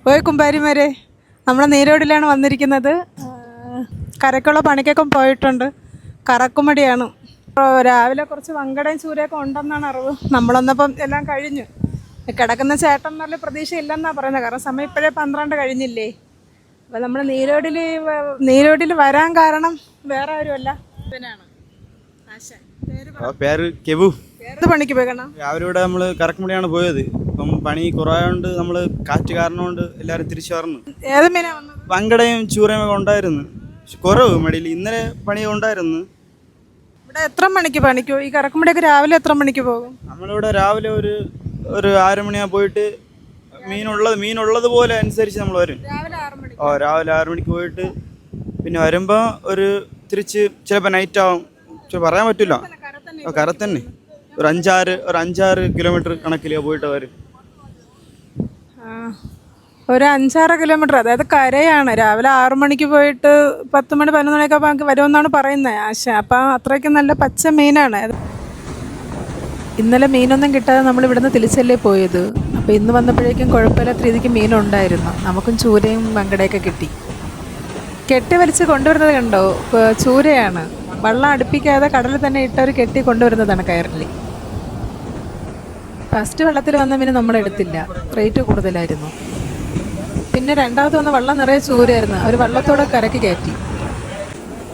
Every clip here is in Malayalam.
പോയി കുമ്പാരിമാരെ, നമ്മൾ നീരോടിലാണ് വന്നിരിക്കുന്നത്. കരക്കുള്ള പണിക്കൊക്കെ പോയിട്ടുണ്ട്. കറക്കുമടിയാണ്. രാവിലെ കുറച്ച് വങ്കടയും ചൂരയൊക്കെ ഉണ്ടെന്നാണ് അറിവ്. നമ്മളൊന്നപ്പം എല്ലാം കഴിഞ്ഞു. കിടക്കുന്ന ചേട്ടന്മാരിൽ പ്രതീക്ഷ ഇല്ലെന്നാണ് പറയുന്നത്. കാരണം സമയം ഇപ്പോഴേ 12 കഴിഞ്ഞില്ലേ. അപ്പം നമ്മൾ നീരോടിൽ വരാൻ കാരണം വേറെ ആരുമല്ല, ഇവനാണ് ആശാൻ. പേര് കെബു. ഏത് പണിക്ക് പോയിക്കണം? രാവിലെ ഇവിടെ നമ്മൾ കറക്കുമടിയാണ് പോയത്. ഇപ്പം പണി കുറവായതുകൊണ്ട് നമ്മൾ കാറ്റ് കാരണം കൊണ്ട് എല്ലാവരും തിരിച്ചു പറഞ്ഞു. ഏത് മീനാ വന്നത്? വങ്കടയും ചൂരയും ഒക്കെ ഉണ്ടായിരുന്നു. കുറവ് മടിയിൽ ഇന്നലെ പണി ഉണ്ടായിരുന്നു. ഇവിടെ എത്ര മണിക്ക് പണിക്കോ? ഈ കറക്കുമടിയൊക്കെ രാവിലെ എത്ര മണിക്ക് പോകും? നമ്മളിവിടെ രാവിലെ ഒരു 6 മണിയാകുമ്പോൾ പോയിട്ട് മീനുള്ളത് പോലെ അനുസരിച്ച് നമ്മൾ വരും. രാവിലെ 6 മണിക്ക് പോയിട്ട് പിന്നെ വരുമ്പോൾ തിരിച്ച് ചിലപ്പോൾ നൈറ്റ് ആവും. പറയാൻ പറ്റില്ല. കര തന്നെ ഒരു 5-6 കിലോമീറ്റർ കണക്കിൽ പോയിട്ട് വരും. ഒരു 5-6 കിലോമീറ്റർ, അതായത് കരയാണ്. രാവിലെ 6 മണിക്ക് പോയിട്ട് 10 മണി 11 മണിയൊക്കെ നമുക്ക് വരുമെന്നാണ് പറയുന്നത് ആശ. അപ്പം അത്രയ്ക്ക് നല്ല പച്ച മീനാണ്. ഇന്നലെ മീനൊന്നും കിട്ടാതെ നമ്മൾ ഇവിടുന്ന് തിരിച്ചല്ലേ പോയത്. അപ്പോൾ ഇന്ന് വന്നപ്പോഴേക്കും കുഴപ്പമില്ലാത്ത രീതിക്ക് മീനുണ്ടായിരുന്നു. നമുക്കും ചൂരയും വങ്കടയൊക്കെ കിട്ടി. കെട്ടി വലിച്ച് കൊണ്ടുവരുന്നത് കണ്ടോ? ചൂരയാണ്. വെള്ളം അടുപ്പിക്കാതെ കടലിൽ തന്നെ ഇട്ടവർ കെട്ടി കൊണ്ടുവരുന്നതാണ് കയറിൽ. ഫസ്റ്റ് വെള്ളത്തിൽ വന്ന മീൻ നമ്മളെടുത്തില്ല, റേറ്റ് കൂടുതലായിരുന്നു. പിന്നെ രണ്ടാമത് വന്ന വെള്ളം നിറയെ ചൂരയായിരുന്നു. അവർ വെള്ളത്തോടെ കരക്ക് കയറ്റി.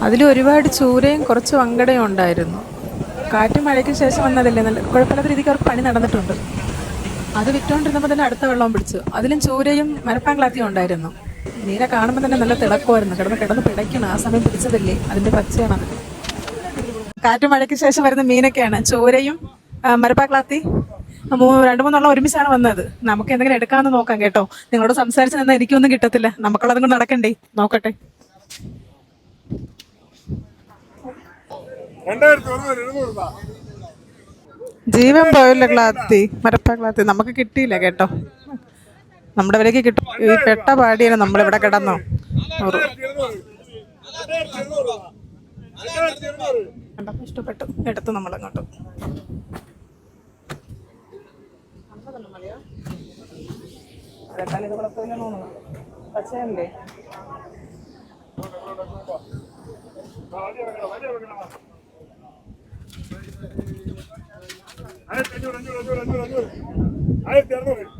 അതിൽ ഒരുപാട് ചൂരയും കുറച്ച് വങ്കടയും ഉണ്ടായിരുന്നു. കാറ്റും മഴയ്ക്ക് ശേഷം വന്നതല്ലേ, നല്ല കുഴപ്പമില്ലാത്ത രീതിക്ക് അവർക്ക് പണി നടന്നിട്ടുണ്ട്. അത് വിറ്റുകൊണ്ടിരുന്നപ്പോൾ തന്നെ അടുത്ത വെള്ളവും പിടിച്ചു. അതിലും ചൂരയും മരപ്പാങ്ക്ലാത്തിയും ഉണ്ടായിരുന്നു. മീനെ കാണുമ്പോൾ തന്നെ നല്ല തിളക്കമായിരുന്നു. കിടന്ന് പിടയ്ക്കണം. ആ സമയം പിടിച്ചതല്ലേ, അതിൻ്റെ പച്ചയാണത്. കാറ്റും മഴയ്ക്ക് ശേഷം വരുന്ന മീനൊക്കെയാണ് ചൂരയും മരപ്പാക്ലാത്തി. 2-3 ഒരുമിച്ചാണ് വന്നത്. നമുക്ക് എന്തെങ്കിലും എടുക്കാമെന്ന് നോക്കാം കേട്ടോ. നിങ്ങളോട് സംസാരിച്ച് നിന്നാൽ എനിക്കൊന്നും കിട്ടത്തില്ല. നമുക്കുള്ളതും കൊണ്ട് നടക്കണ്ടേ, നോക്കട്ടെ. ജീവൻ പോയില്ല ക്ലാത്തി, മരപ്പാക്ലാത്തി നമുക്ക് കിട്ടിയില്ല കേട്ടോ. നമ്മുടെ വിലക്ക് കിട്ടും. ഈ പെട്ട പാടിയാണ് നമ്മളിവിടെ കിടന്നോ. ഇഷ്ടപ്പെട്ടു, എടുത്തു നമ്മളങ്ങോട്ട്. പച്ചയല്ലേ? $1500